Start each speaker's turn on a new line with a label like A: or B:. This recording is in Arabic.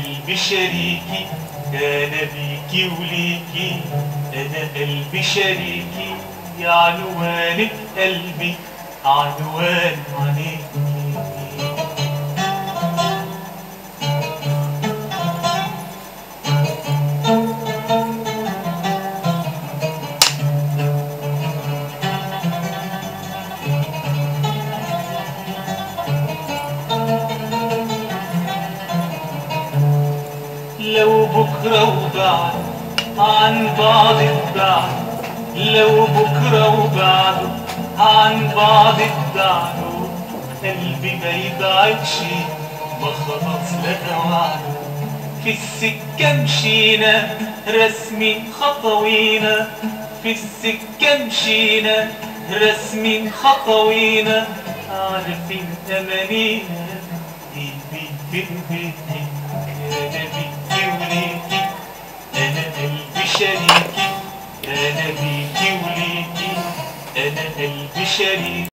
A: قلبي شريكي، أنا بيكي وليكي، أنا قلبي شريكي، يا عنوان قلبي، عنوان عينيكي. لو بكرة وبعد عن بعض البعد، لو بكرة وبعد عن بعض البعد، قلبي ما يبعدش، ما خلاص لقى وعده. في السكة مشينا رسمين خطوينا، في السكة مشينا رسمين خطوينا، عارفين أمانينا قلبي في بيتي. أنا بيكي وليكي، أنا قلبي شريكي، أنا بيكي وليكي، أنا قلبي شريكي.